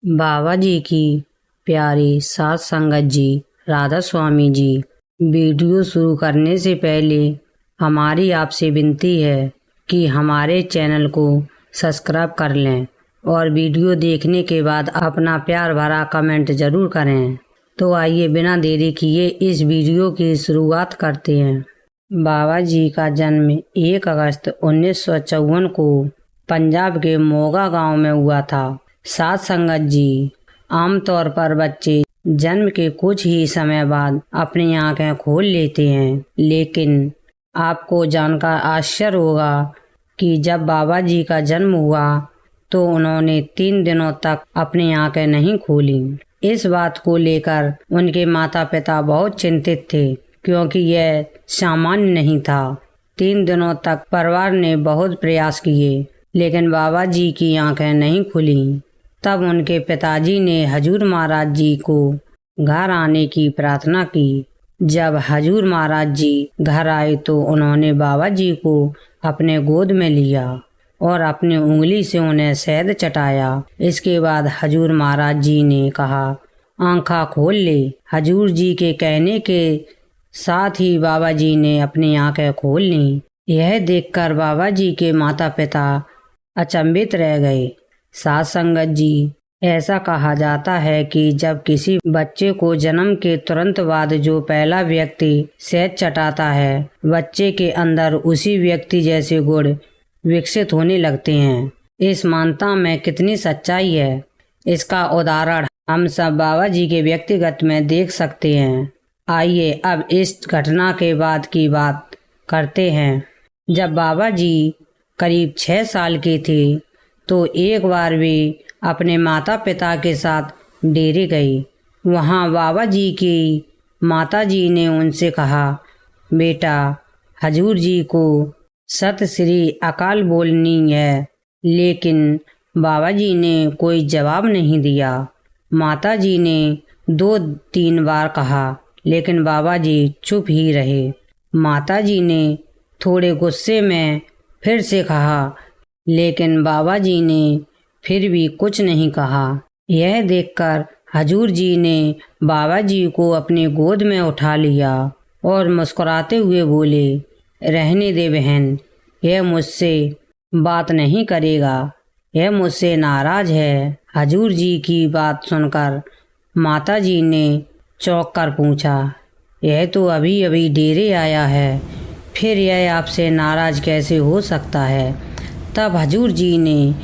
बाबा जी की प्यारी सात संगत जी, राधा स्वामी जी। वीडियो शुरू करने से पहले हमारी आपसे विनती है कि हमारे चैनल को सब्सक्राइब कर लें और वीडियो देखने के बाद अपना प्यार भरा कमेंट जरूर करें। तो आइए बिना देरी किए इस वीडियो की शुरुआत करते हैं। बाबा जी का जन्म 1 अगस्त 1954 को पंजाब के मोगा गांव में हुआ था। सात संगत जी, आमतौर पर बच्चे जन्म के कुछ ही समय बाद अपनी आंखें खोल लेते हैं, लेकिन आपको जानकर आश्चर्य होगा कि जब बाबा जी का जन्म हुआ तो उन्होंने 3 दिनों तक अपनी आंखें नहीं खोली। इस बात को लेकर उनके माता पिता बहुत चिंतित थे, क्योंकि यह सामान्य नहीं था। 3 दिनों तक परिवार ने बहुत प्रयास किए, लेकिन बाबा जी की आंखें नहीं खुली। तब उनके पिताजी ने हजूर महाराज जी को घर आने की प्रार्थना की। जब हजूर महाराज जी घर आए तो उन्होंने बाबा जी को अपने गोद में लिया और अपनी उंगली से उन्हें शहद चटाया। इसके बाद हजूर महाराज जी ने कहा, आंखा खोल ले। हजूर जी के कहने के साथ ही बाबा जी ने अपनी आंखें खोल लीं। यह देखकर बाबा जी के माता पिता अचंभित रह गए। सात संगत जी, ऐसा कहा जाता है कि जब किसी बच्चे को जन्म के तुरंत बाद जो पहला व्यक्ति शहद चटाता है, बच्चे के अंदर उसी व्यक्ति जैसे गुण विकसित होने लगते हैं। इस मान्यता में कितनी सच्चाई है, इसका उदाहरण हम सब बाबा जी के व्यक्तिगत में देख सकते हैं। आइए अब इस घटना के बाद की बात करते हैं। जब बाबा जी करीब 6 साल के थे तो एक बार वे अपने माता पिता के साथ डेरे गई। वहाँ बाबा जी की माता जी ने उनसे कहा, बेटा, हजूर जी को सत श्री अकाल बोलनी है। लेकिन बाबा जी ने कोई जवाब नहीं दिया। माता जी ने 2-3 बार कहा, लेकिन बाबा जी चुप ही रहे। माता जी ने थोड़े गुस्से में फिर से कहा, लेकिन बाबा जी ने फिर भी कुछ नहीं कहा। यह देखकर हजूर जी ने बाबा जी को अपनी गोद में उठा लिया और मुस्कुराते हुए बोले, रहने दे बहन, यह मुझसे बात नहीं करेगा, यह मुझसे नाराज है। हजूर जी की बात सुनकर माता जी ने चौंक कर पूछा, यह तो अभी अभी डेरे आया है, फिर यह आपसे नाराज कैसे हो सकता है। तब हजूर जी ने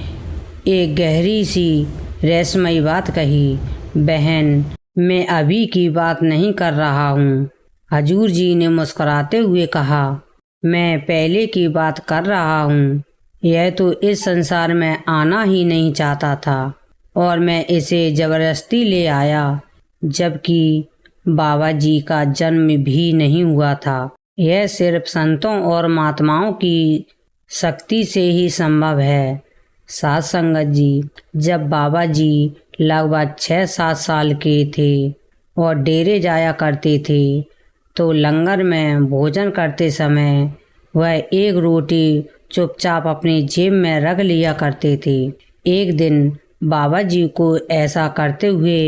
एक गहरी सी रहस्यमयी बात कही, बहन, मैं अभी की बात नहीं कर रहा हूँ। हजूर जी ने मुस्कुराते हुए कहा, मैं पहले की बात कर रहा हूँ। यह तो इस संसार में आना ही नहीं चाहता था और मैं इसे जबरदस्ती ले आया, जबकि बाबा जी का जन्म भी नहीं हुआ था। यह सिर्फ संतों और महात्माओं की शक्ति से ही संभव है। सात संगत जी, जब बाबा जी लगभग 6-7 साल के थे और डेरे जाया करते थे तो लंगर में भोजन करते समय वह एक रोटी चुपचाप अपनी जेब में रख लिया करते थे। एक दिन बाबा जी को ऐसा करते हुए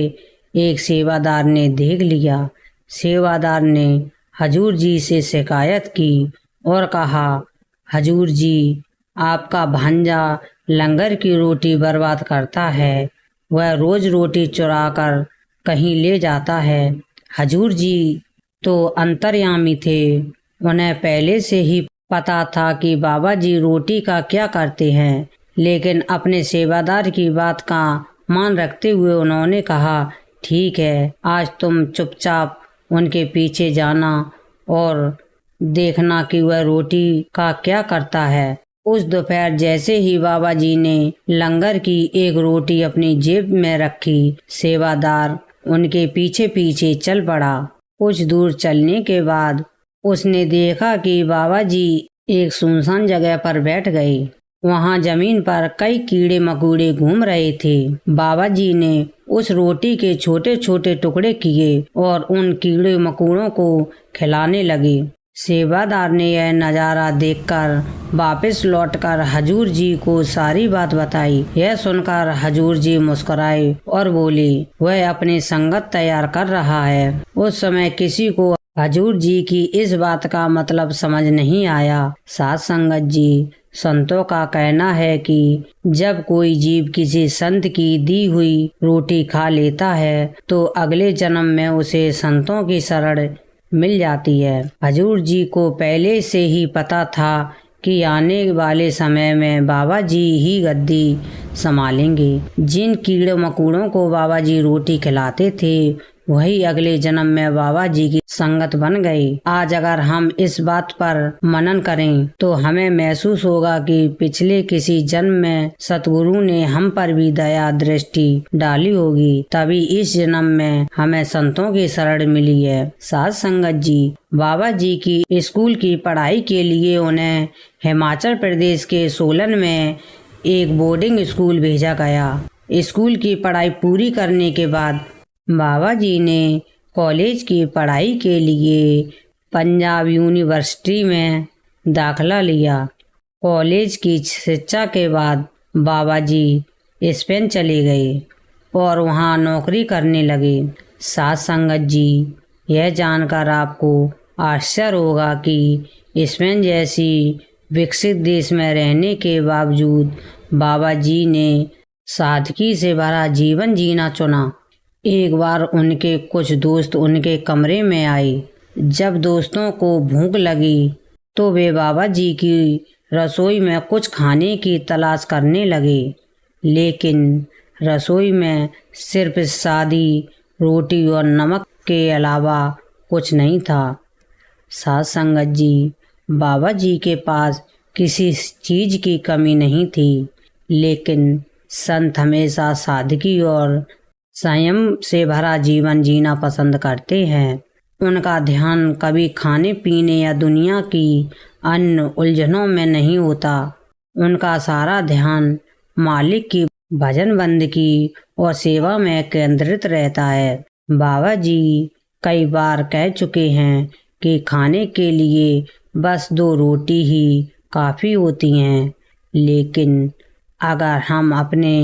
एक सेवादार ने देख लिया। सेवादार ने हजूर जी से शिकायत की और कहा, हजूर जी, आपका भांजा लंगर की रोटी बर्बाद करता है। वह रोज रोटी चुरा कर कहीं ले जाता है। हजूर जी तो अंतर्यामी थे, उन्हें पहले से ही पता था कि बाबा जी रोटी का क्या करते हैं, लेकिन अपने सेवादार की बात का मान रखते हुए उन्होंने कहा, ठीक है, आज तुम चुपचाप उनके पीछे जाना और देखना कि वह रोटी का क्या करता है। उस दोपहर जैसे ही बाबा जी ने लंगर की एक रोटी अपनी जेब में रखी, सेवादार उनके पीछे पीछे चल पड़ा। कुछ दूर चलने के बाद उसने देखा कि बाबा जी एक सुनसान जगह पर बैठ गए। वहाँ जमीन पर कई कीड़े मकोड़े घूम रहे थे। बाबा जी ने उस रोटी के छोटे छोटे टुकड़े किए और उन कीड़े मकोड़ों को खिलाने लगे। सेवादार ने यह नज़ारा देखकर वापस लौटकर हजूर जी को सारी बात बताई। यह सुनकर हजूर जी मुस्कुराए और बोले, वह अपनी संगत तैयार कर रहा है। उस समय किसी को हजूर जी की इस बात का मतलब समझ नहीं आया। साध संगत जी, संतों का कहना है कि जब कोई जीव किसी संत की दी हुई रोटी खा लेता है तो अगले जन्म में उसे संतों की शरण मिल जाती है। हजूर जी को पहले से ही पता था कि आने वाले समय में बाबा जी ही गद्दी संभालेंगे। जिन कीड़े मकोड़ों को बाबा जी रोटी खिलाते थे वही अगले जन्म में बाबा जी की संगत बन गए। आज अगर हम इस बात पर मनन करें तो हमें महसूस होगा कि पिछले किसी जन्म में सतगुरु ने हम पर भी दया दृष्टि डाली होगी, तभी इस जन्म में हमें संतों की शरण मिली है। साध संगत जी, बाबा जी की स्कूल की पढ़ाई के लिए उन्हें हिमाचल प्रदेश के सोलन में एक बोर्डिंग स्कूल भेजा गया। स्कूल की पढ़ाई पूरी करने के बाद बाबा जी ने कॉलेज की पढ़ाई के लिए पंजाब यूनिवर्सिटी में दाखिला लिया। कॉलेज की शिक्षा के बाद बाबा जी स्पेन चले गए और वहां नौकरी करने लगे। साध संगत जी, यह जानकर आपको आश्चर्य होगा कि स्पेन जैसी विकसित देश में रहने के बावजूद बाबा जी ने सादगी से भरा जीवन जीना चुना। एक बार उनके कुछ दोस्त उनके कमरे में आए। जब दोस्तों को भूख लगी तो वे बाबा जी की रसोई में कुछ खाने की तलाश करने लगे, लेकिन रसोई में सिर्फ सादी रोटी और नमक के अलावा कुछ नहीं था। साध संगत जी, बाबा जी के पास किसी चीज की कमी नहीं थी, लेकिन संत हमेशा सादगी और संयम से भरा जीवन जीना पसंद करते हैं। उनका ध्यान कभी खाने पीने या दुनिया की अन्य उलझनों में नहीं होता। उनका सारा ध्यान मालिक की भजन बंदगी और सेवा में केंद्रित रहता है। बाबा जी कई बार कह चुके हैं कि खाने के लिए बस 2 रोटी ही काफ़ी होती हैं, लेकिन अगर हम अपने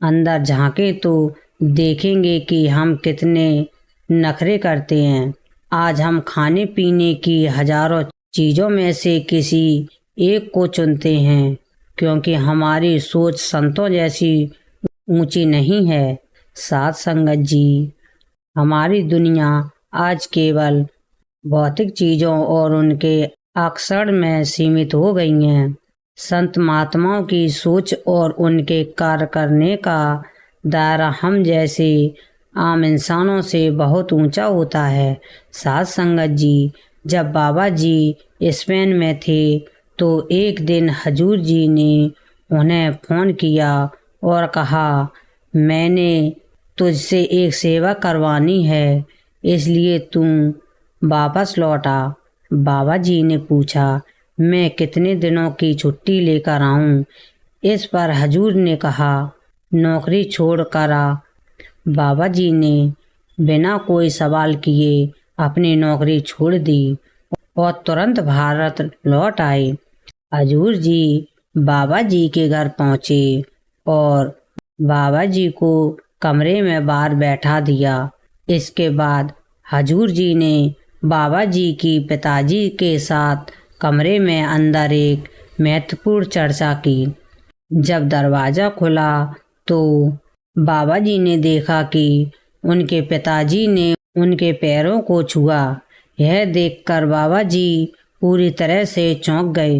अंदर झांकें तो देखेंगे कि हम कितने नखरे करते हैं। आज हम खाने पीने की हजारों चीज़ों में से किसी एक को चुनते हैं, क्योंकि हमारी सोच संतों जैसी ऊंची नहीं है। साध संगत जी, हमारी दुनिया आज केवल भौतिक चीज़ों और उनके आकर्षण में सीमित हो गई हैं। संत महात्माओं की सोच और उनके कार्य करने का दायरा हम जैसे आम इंसानों से बहुत ऊंचा होता है। साध संगत जी, जब बाबा जी स्पेन में थे तो एक दिन हजूर जी ने उन्हें फ़ोन किया और कहा, मैंने तुझसे एक सेवा करवानी है, इसलिए तुम वापस लौटा। बाबा जी ने पूछा, मैं कितने दिनों की छुट्टी लेकर आऊं? इस पर हजूर ने कहा, नौकरी छोड़ कर आ। बाबा जी ने बिना कोई सवाल किए अपनी नौकरी छोड़ दी और तुरंत भारत लौट आए। हजूर जी बाबा जी के घर पहुंचे और बाबा जी को कमरे में बाहर बैठा दिया। इसके बाद हजूर जी ने बाबा जी की पिताजी के साथ कमरे में अंदर एक महत्वपूर्ण चर्चा की। जब दरवाज़ा खुला तो बाबा जी ने देखा कि उनके पिताजी ने उनके पैरों को छुआ। यह देखकर बाबा जी पूरी तरह से चौंक गए।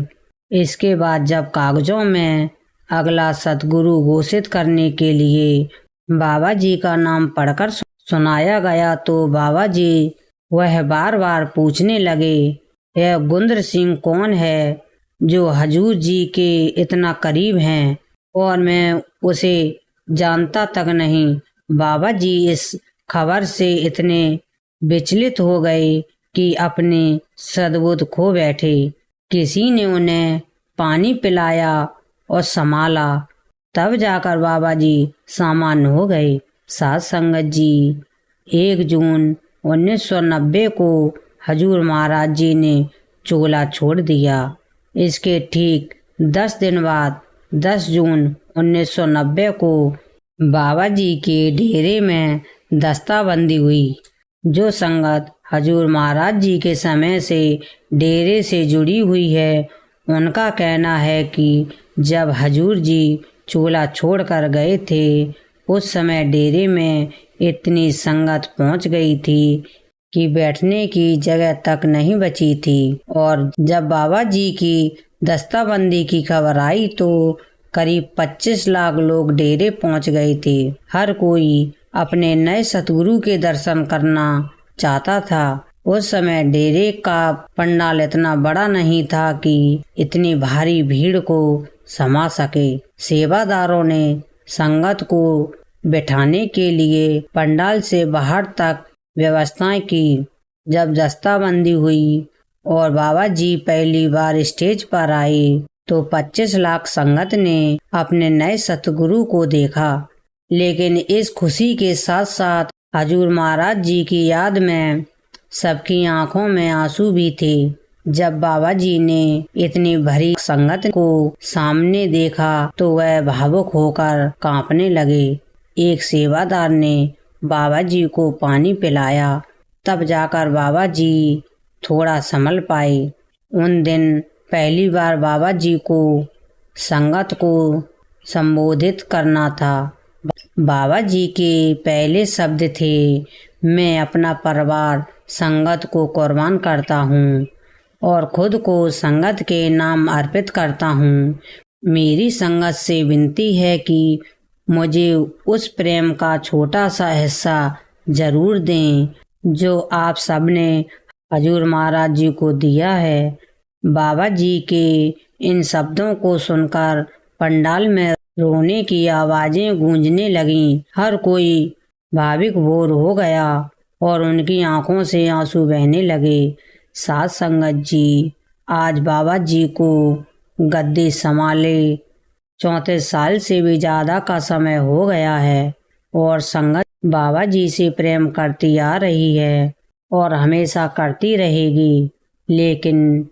इसके बाद जब कागजों में अगला सतगुरु घोषित करने के लिए बाबा जी का नाम पढ़कर सुनाया गया तो बाबा जी वह बार बार पूछने लगे, यह गुंदर सिंह कौन है जो हजूर जी के इतना करीब हैं और मैं उसे जानता तक नहीं। बाबा जी इस खबर से इतने विचलित हो गए कि अपने सद्बुद्ध खो बैठे। किसी ने उन्हें पानी पिलाया और संभाला, तब जाकर बाबा जी सामान्य हो गए। साध संगत जी, 1 जून 1990 को हजूर महाराज जी ने चोला छोड़ दिया। इसके ठीक 10 दिन बाद 10 जून 1990 को बाबा जी के डेरे में दस्ताबंदी हुई। जो संगत हजूर महाराज जी के समय से डेरे से जुड़ी हुई है, उनका कहना है कि जब हजूर जी चोला छोड़कर गए थे, उस समय डेरे में इतनी संगत पहुंच गई थी कि बैठने की जगह तक नहीं बची थी। और जब बाबा जी की दस्ताबंदी की खबर आई तो करीब 25 लाख लोग डेरे पहुंच गए थे। हर कोई अपने नए सतगुरु के दर्शन करना चाहता था। उस समय डेरे का पंडाल इतना बड़ा नहीं था कि इतनी भारी भीड़ को समा सके। सेवादारों ने संगत को बैठाने के लिए पंडाल से बाहर तक व्यवस्थाएं की। जब दस्ताबंदी हुई और बाबा जी पहली बार स्टेज पर आए तो 25 लाख संगत ने अपने नए सतगुरु को देखा। लेकिन इस खुशी के साथ साथ हजूर महाराज जी की याद में सबकी आंखों में आंसू भी थे। जब बाबा जी ने इतनी भरी संगत को सामने देखा तो वह भावुक होकर कांपने लगे। एक सेवादार ने बाबा जी को पानी पिलाया, तब जाकर बाबा जी थोड़ा संभल पाए। उन दिन पहली बार बाबा जी को संगत को संबोधित करना था। बाबा जी के पहले शब्द थे, मैं अपना परिवार संगत को कुर्बान करता हूँ और खुद को संगत के नाम अर्पित करता हूँ। मेरी संगत से विनती है कि मुझे उस प्रेम का छोटा सा हिस्सा जरूर दें जो आप सबने हजूर महाराज जी को दिया है। बाबा जी के इन शब्दों को सुनकर पंडाल में रोने की आवाजें गूंजने लगीं। हर कोई भाविक भोर हो गया और उनकी आंखों से आंसू बहने लगे। साध संगत जी, आज बाबा जी को गद्दी संभाले 34 साल से भी ज्यादा का समय हो गया है और संगत बाबा जी से प्रेम करती आ रही है और हमेशा करती रहेगी। लेकिन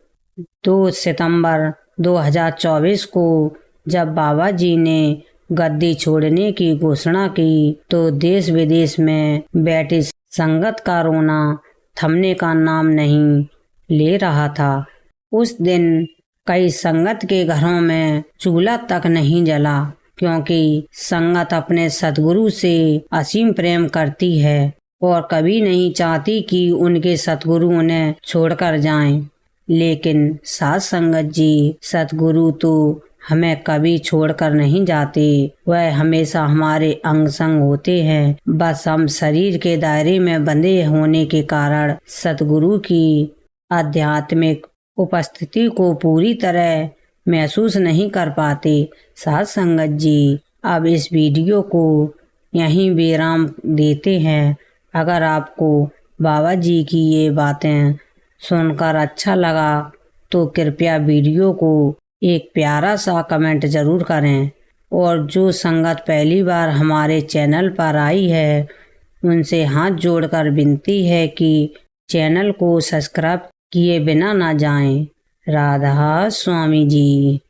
2 सितंबर 2024 को जब बाबा जी ने गद्दी छोड़ने की घोषणा की तो देश विदेश में बैठी संगत का रोना थमने का नाम नहीं ले रहा था। उस दिन कई संगत के घरों में चूल्हा तक नहीं जला, क्योंकि संगत अपने सतगुरु से असीम प्रेम करती है और कभी नहीं चाहती कि उनके सतगुरु उन्हें छोड़कर जाएं। लेकिन साध संगत जी, सतगुरु तो हमें कभी छोड़कर नहीं जाते, वह हमेशा हमारे अंग संग होते हैं। बस हम शरीर के दायरे में बंधे होने के कारण सतगुरु की आध्यात्मिक उपस्थिति को पूरी तरह महसूस नहीं कर पाते। साध संगत जी, अब इस वीडियो को यहीं विराम देते हैं। अगर आपको बाबा जी की ये बातें सुनकर अच्छा लगा तो कृपया वीडियो को एक प्यारा सा कमेंट जरूर करें। और जो संगत पहली बार हमारे चैनल पर आई है, उनसे हाथ जोड़कर विनती है कि चैनल को सब्सक्राइब किए बिना ना जाएं। राधा स्वामी जी।